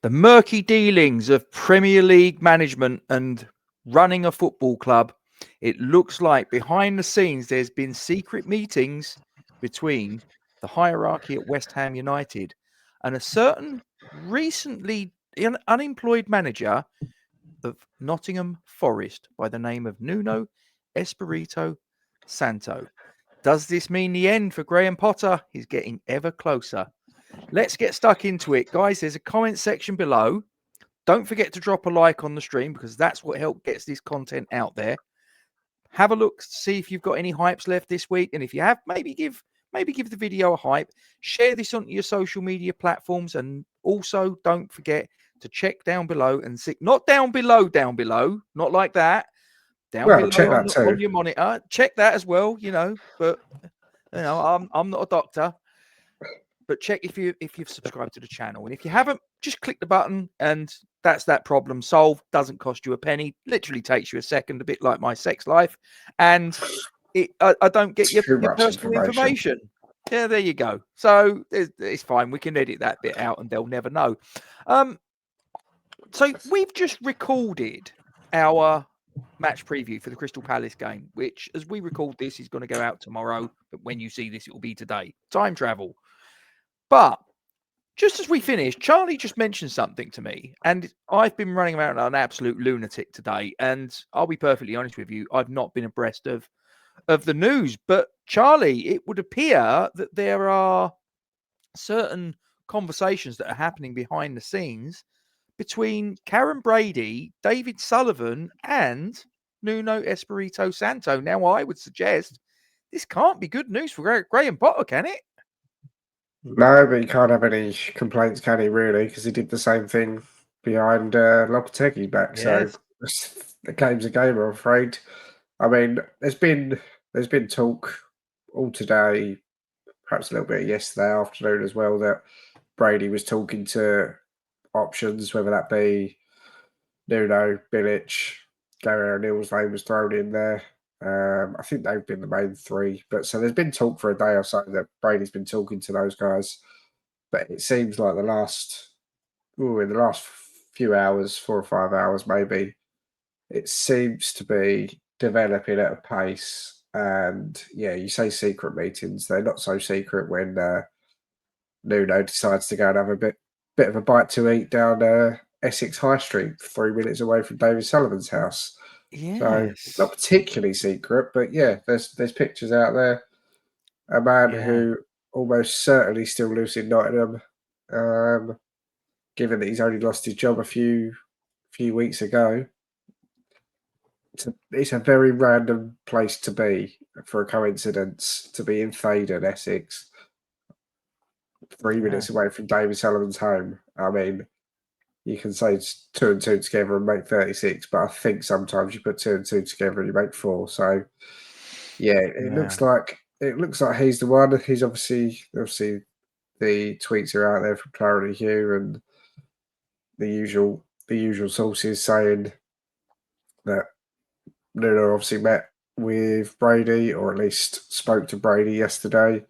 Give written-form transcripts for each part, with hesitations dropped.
The murky dealings of Premier League management and running a football club. It looks like behind the scenes there's been secret meetings between the hierarchy at West Ham United and a certain recently unemployed manager of Nottingham Forest by the name of Nuno Espirito Santo. Does this mean the end for Graham Potter? He's getting ever closer. Let's get stuck into it, guys. There's a comment section below. Don't forget to drop a like on the stream because that's what helps gets this content out there. Have a look, see if you've got any hypes left this week, and if you have, maybe give the video a hype. Share this onto your social media platforms, and also don't forget to check down below and see, not down below, not like that. Down Well, below check that too. on your monitor. Check that as well, but I'm not a doctor. But check if you've subscribed to the channel. And if you haven't, just click the button and that's that problem solved. Doesn't cost you a penny. Literally takes you a second, a bit like my sex life. And I don't get your personal information. Yeah, there you go. So it's fine. We can edit that bit out and they'll never know. So we've just recorded our match preview for the Crystal Palace game, which, as we record this, is going to go out tomorrow. But when you see this, it will be today. Time travel. But just as we finished, Charlie just mentioned something to me, and I've been running around like an absolute lunatic today. And I'll be perfectly honest with you, I've not been abreast of the news. But Charlie, it would appear that there are certain conversations that are happening behind the scenes between Karen Brady, David Sullivan, and Nuno Espirito Santo. Now, I would suggest this can't be good news for Graham Potter, can it? No, but he can't have any complaints, can he, really? Because he did the same thing behind Lopetegui back. Yes. So the game's a game, I'm afraid. I mean, there's been talk all today, perhaps a little bit yesterday afternoon as well, that Brady was talking to options, whether that be Nuno, Bilic, Gary O'Neill's name was thrown in there. I think they've been the main three. But so there's been talk for a day or so that Brady's been talking to those guys. But it seems like in the last few hours, 4 or 5 hours maybe, it seems to be developing at a pace. And yeah, you say secret meetings, they're not so secret when Nuno decides to go and have a bit of a bite to eat down Essex High Street, 3 minutes away from David Sullivan's house. Yes. So not particularly secret, but yeah, there's pictures out there. A man who almost certainly still lives in Nottingham, given that he's only lost his job a few weeks ago. It's a very random place to be for a coincidence, to be in Thaden, Essex, 3 minutes away from David Sullivan's home. I mean, you can say 2 and 2 together and make 36, but I think sometimes you put 2 and 2 together and you make 4. So yeah, it looks like he's the one. He's obviously the tweets are out there from Clarity Hugh and the usual sources saying that Nuno obviously met with Brady, or at least spoke to Brady yesterday.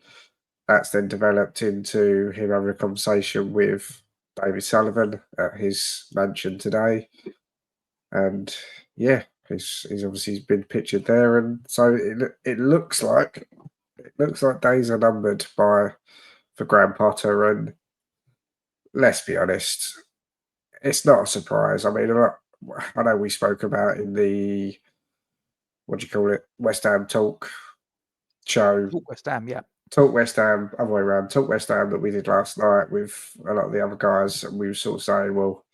That's then developed into him having a conversation with David Sullivan at his mansion today. And yeah, he's obviously been pictured there, and so it looks like days are numbered for Graham Potter. And let's be honest, it's not a surprise. I mean, I know we spoke about in the West Ham Talk show. Talk West Ham, yeah. Talk West Ham, other way around. Talk West Ham that we did last night with a lot of the other guys, and we were sort of saying, well,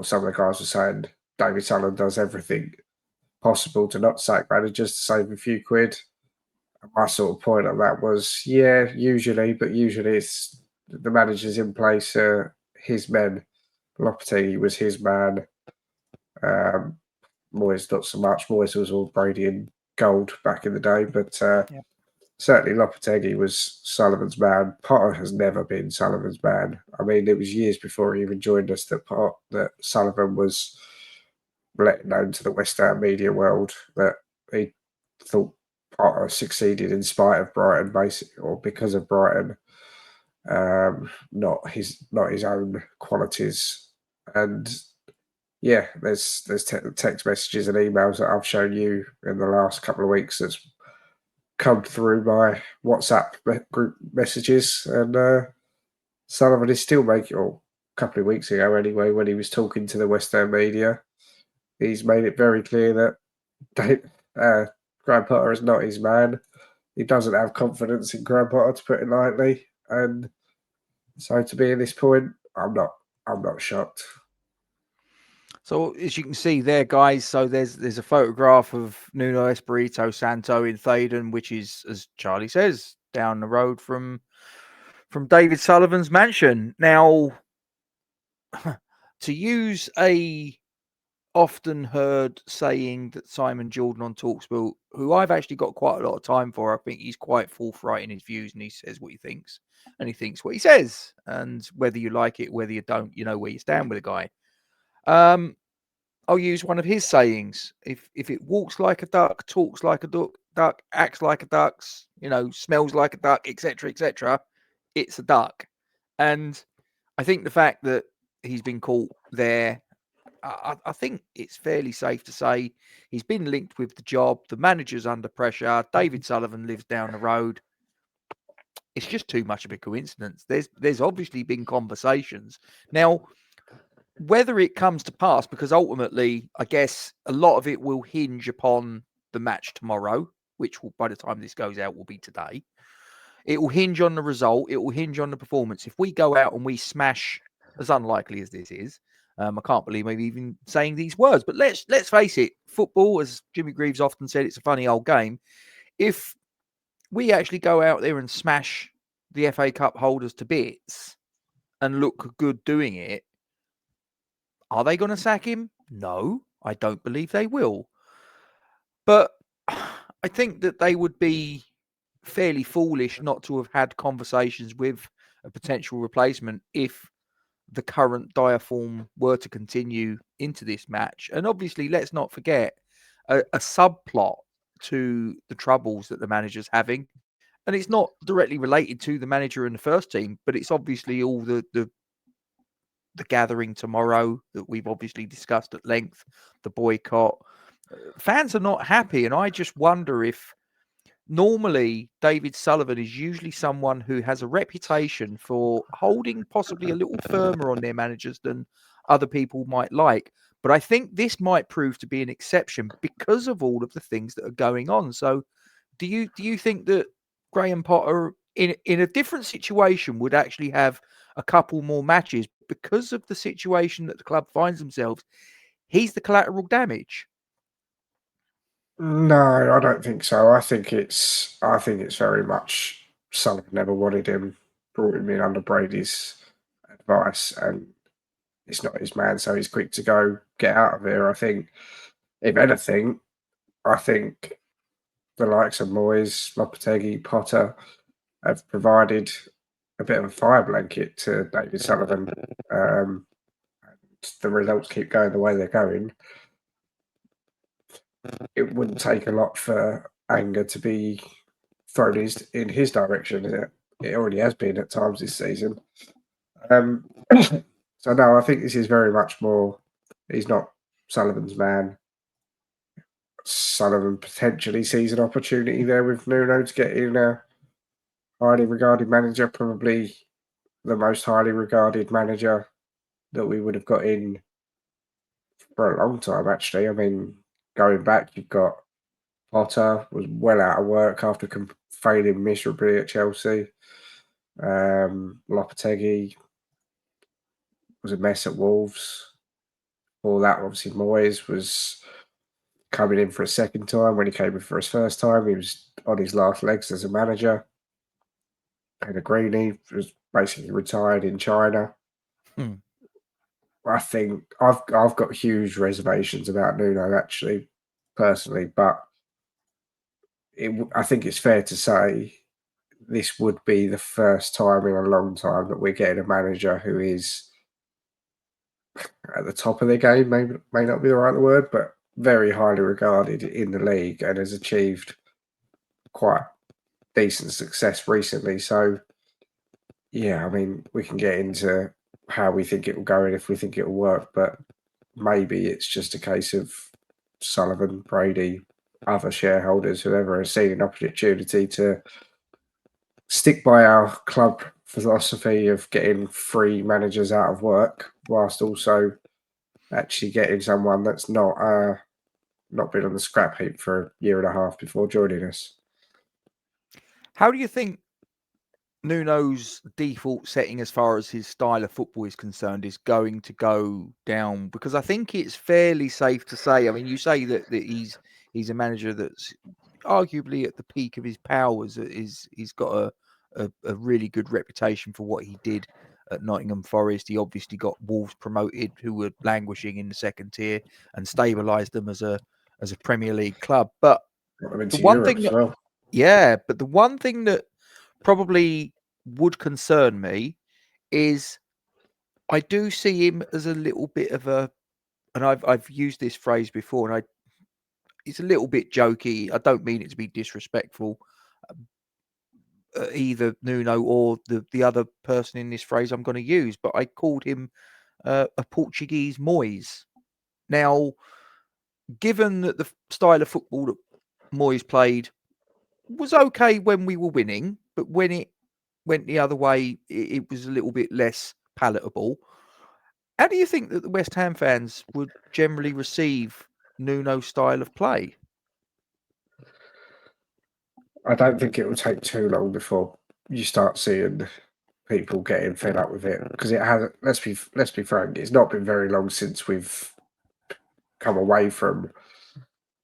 some of the guys were saying David Sullivan does everything possible to not sack managers to save a few quid. And my sort of point on that was, yeah, usually it's the managers in place are his men. Lopetegui was his man. Moyes not so much. Moyes was all Brady and gold back in the day, but certainly Lopetegui was Sullivan's man. Potter has never been Sullivan's man. I mean, it was years before he even joined us that Sullivan was let known to the West Ham media world that he thought Potter succeeded in spite of Brighton, basically, or because of Brighton, not his own qualities And yeah, there's text messages and emails that I've shown you in the last couple of weeks that's come through my WhatsApp group messages, and Sullivan is still making, or a couple of weeks ago anyway, when he was talking to the West Ham media, he's made it very clear that Graham Potter is not his man. He doesn't have confidence in Graham Potter, to put it lightly, and so to be at this point, I'm not shocked. So as you can see there, guys, so there's a photograph of Nuno Espirito Santo in Thaden, which is, as Charlie says, down the road from David Sullivan's mansion. Now, to use a often heard saying that Simon Jordan on Talksport, who I've actually got quite a lot of time for, I think he's quite forthright in his views, and he says what he thinks, and he thinks what he says, and whether you like it, whether you don't, you know where you stand with a guy. I'll use one of his sayings: if it walks like a duck, talks like a duck, acts like a duck, smells like a duck, etc., it's a duck. And I think the fact that he's been caught there, I think it's fairly safe to say he's been linked with the job. The manager's under pressure. David Sullivan lives down the road. It's just too much of a coincidence. There's obviously been conversations. Now, whether it comes to pass, because ultimately, I guess a lot of it will hinge upon the match tomorrow, which will, by the time this goes out, will be today. It will hinge on the result. It will hinge on the performance. If we go out and we smash, as unlikely as this is, I can't believe I'm even saying these words, but let's face it, football, as Jimmy Greaves often said, it's a funny old game. If we actually go out there and smash the FA Cup holders to bits and look good doing it, are they going to sack him? No, I don't believe they will. But I think that they would be fairly foolish not to have had conversations with a potential replacement if the current dire form were to continue into this match. And obviously, let's not forget a subplot to the troubles that the manager's having. And it's not directly related to the manager and the first team, but it's obviously all the gathering tomorrow that we've obviously discussed at length, the boycott. Fans are not happy, and I just wonder if normally David Sullivan is usually someone who has a reputation for holding possibly a little firmer on their managers than other people might like. But I think this might prove to be an exception because of all of the things that are going on. So do you think that Graham Potter in a different situation would actually have a couple more matches because of the situation that the club finds themselves? He's the collateral damage. No, I don't think so. I think it's very much Sullivan never wanted him, brought him in under Brady's advice, and it's not his man, so he's quick to go get out of here. I think, if anything, I think the likes of Moyes, Lopetegui, Potter have provided a bit of a fire blanket to David Sullivan. The results keep going the way they're going. It wouldn't take a lot for anger to be thrown in his direction. It already has been at times this season. So no, I think this is very much more. He's not Sullivan's man. Sullivan potentially sees an opportunity there with Nuno to get in a highly regarded manager, probably the most highly regarded manager that we would have got in for a long time, actually. I mean, going back, you've got Potter was well out of work after failing miserably at Chelsea. Lopetegui was a mess at Wolves. All that, obviously, Moyes was coming in for a second time. When he came in for his first time, he was on his last legs as a manager. Pellegrini was basically retired in China. I think I've got huge reservations about Nuno, actually, personally, but I think it's fair to say this would be the first time in a long time that we're getting a manager who is at the top of their game, may not be the right word, but very highly regarded in the league and has achieved quite decent success recently. So, yeah, I mean, we can get into how we think it will go and if we think it will work. But maybe it's just a case of Sullivan, Brady, other shareholders, whoever has seen an opportunity to stick by our club philosophy of getting free managers out of work, whilst also actually getting someone that's not been on the scrap heap for a year and a half before joining us. How do you think Nuno's default setting as far as his style of football is concerned is going to go down? Because I think it's fairly safe to say, I mean, you say that he's a manager that's arguably at the peak of his powers. He's got a really good reputation for what he did at Nottingham Forest. He obviously got Wolves promoted, who were languishing in the second tier, and stabilised them as a Premier League club. But Got them into the one Europe thing as that, well. yeah, but the one thing that probably would concern me is I do see him as a little bit of a, and I've used this phrase before, and it's a little bit jokey. I don't mean it to be disrespectful, either Nuno or the other person in this phrase I'm going to use, but I called him a Portuguese Moyes. Now, given that the style of football that Moyes played was okay when we were winning, but when it went the other way, it was a little bit less palatable. How do you think that the West Ham fans would generally receive Nuno's style of play? I don't think it will take too long before you start seeing people getting fed up with it, because it has. Let's be frank. It's not been very long since we've come away from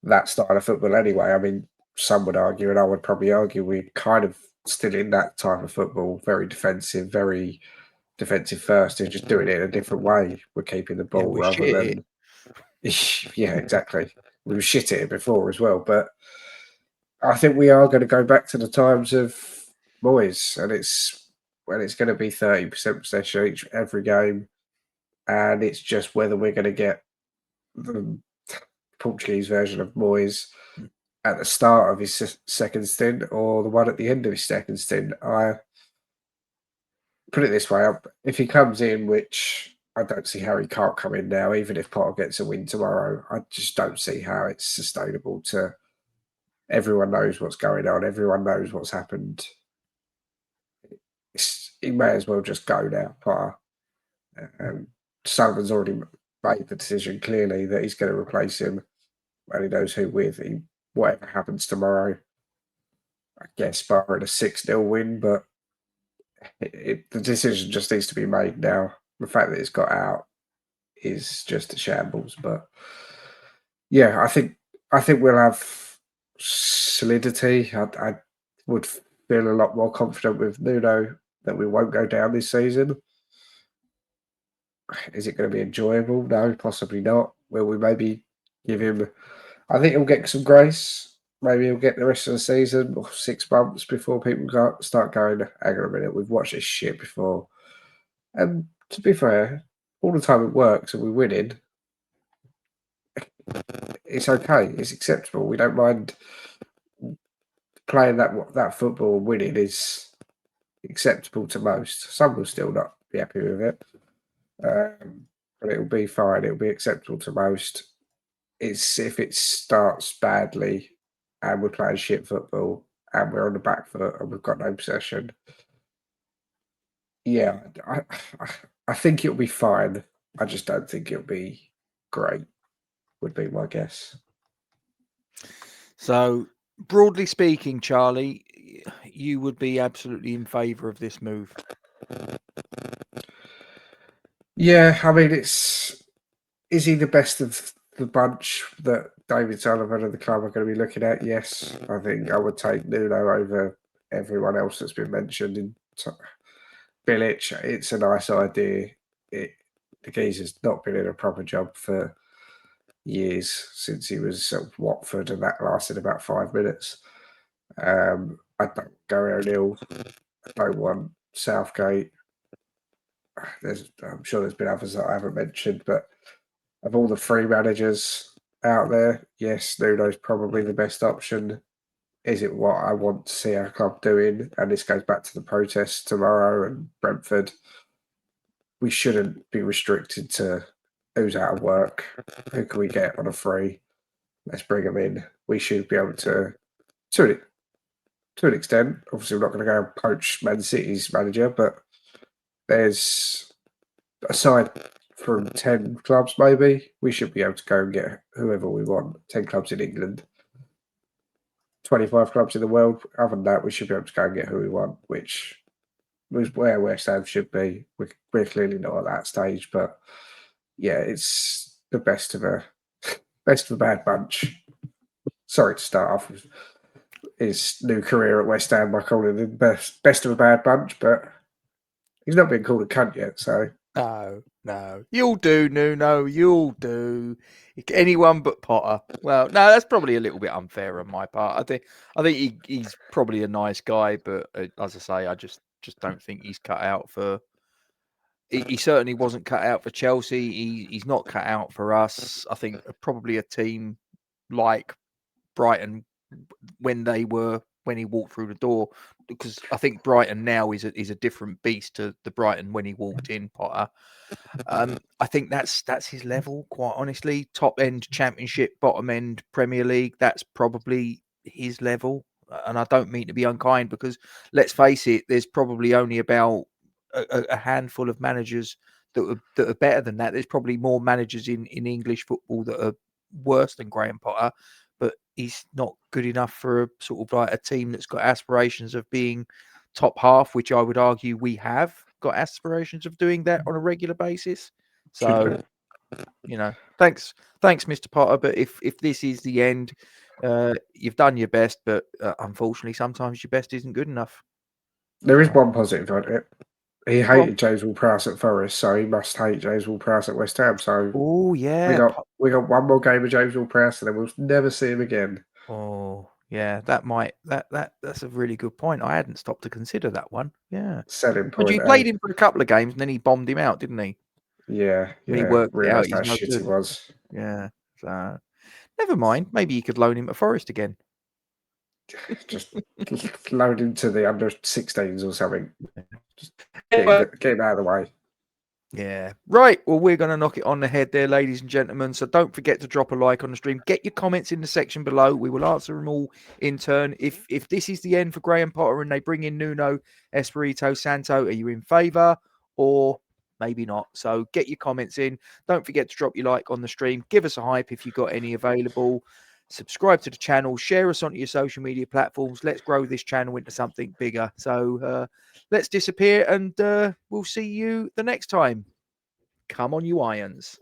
that style of football. Anyway, I mean, some would argue, and I would probably argue, we're kind of still in that type of football. Very defensive first, and just doing it in a different way. We're keeping the Yeah, ball we're rather shit. than. Yeah, exactly. We were shit at it before as well, but I think we are going to go back to the times of boys, and it's going to be 30% possession every game, and it's just whether we're going to get the Portuguese version of Moyes at the start of his second stint or the one at the end of his second stint. I put it this way: if he comes in, which I don't see how he can't come in now, even if Potter gets a win tomorrow, I just don't see how it's sustainable to. Everyone knows what's going on. Everyone knows what's happened. He may as well just go now, Potter. Sullivan's already made the decision clearly that he's going to replace him, and he knows who with. Whatever happens tomorrow, I guess, barring a 6-0 win, but the decision just needs to be made now. The fact that it's got out is just a shambles. But yeah, I think we'll have solidity. I would feel a lot more confident with Nuno that we won't go down this season. Is it going to be enjoyable? No, possibly not. Will we maybe give him? I think he'll get some grace. Maybe he'll get the rest of the season or 6 months before people start going, hang on a minute, we've watched this shit before. And to be fair, all the time it works and we're winning, it's okay. It's acceptable. We don't mind playing that football and winning is acceptable to most. Some will still not be happy with it. But it'll be fine. It'll be acceptable to most. It's if it starts badly and we're playing shit football and we're on the back foot and we've got no possession. Yeah, I think it'll be fine. I just don't think it'll be great, would be my guess. So, broadly speaking, Charlie, you would be absolutely in favour of this move. Yeah, I mean, is he the best of the bunch that David Sullivan and the club are going to be looking at? Yes, I think I would take Nuno over everyone else that's been mentioned. In Bilic, it's a nice idea. The geezer's not been in a proper job for years since he was at Watford, and that lasted about 5 minutes. I don't go O'Neill. I don't want Southgate. I'm sure there's been others that I haven't mentioned, but of all the free managers out there, yes, Nuno's probably the best option. Is it what I want to see our club doing? And this goes back to the protests tomorrow and Brentford. we shouldn't be restricted to who's out of work, who can we get on a free. Let's bring them in. We should be able to an extent. Obviously, we're not going to go and poach Man City's manager, but there's, aside from 10 clubs, maybe, we should be able to go and get whoever we want. 10 clubs in England, 25 clubs in the world. Other than that, we should be able to go and get who we want, which was where West Ham should be. We're clearly not at that stage, but yeah, it's the best of a bad bunch. Sorry to start off with his new career at West Ham by calling him best of a bad bunch, but he's not been called a cunt yet, so. No. You'll do, Nuno. You'll do. Anyone but Potter. Well, no, that's probably a little bit unfair on my part. I think he's probably a nice guy, but as I say, I just don't think he's cut out for. He certainly wasn't cut out for Chelsea. He's not cut out for us. I think probably a team like Brighton when he walked through the door, because I think Brighton now is a different beast to the Brighton when he walked in, Potter. I think that's his level, quite honestly. Top end Championship, bottom end Premier League. That's probably his level. And I don't mean to be unkind, because let's face it, there's probably only about a handful of managers that are better than that. There's probably more managers in English football that are worse than Graham Potter, but he's not good enough for a sort of like a team that's got aspirations of being top half, which I would argue we have got aspirations of doing that on a regular basis. So, thanks, Mr. Potter. But if this is the end, you've done your best, but unfortunately, sometimes your best isn't good enough. There is one positive on it. He hated James Ward-Prowse at Forest, so he must hate James Ward-Prowse at West Ham. So, oh yeah, we got one more game of James Ward-Prowse, and then we'll never see him again. Oh yeah, that's a really good point. I hadn't stopped to consider that one. Yeah, selling but point. he played him for a couple of games, and then he bombed him out, didn't he? Yeah. He worked it out. Realised how shit he was. Yeah, so never mind. Maybe you could loan him at Forest again. Just loan him to the under 16s or something. Just get him out of the way. Yeah. Right. Well, we're going to knock it on the head there, ladies and gentlemen. So don't forget to drop a like on the stream. Get your comments in the section below. We will answer them all in turn. If this is the end for Graham Potter and they bring in Nuno Espirito Santo, are you in favour or maybe not? So get your comments in. Don't forget to drop your like on the stream. Give us a hype if you've got any available. Subscribe to the channel. Share us onto your social media platforms. Let's grow this channel into something bigger. So let's disappear, and we'll see you the next time. Come on, you irons.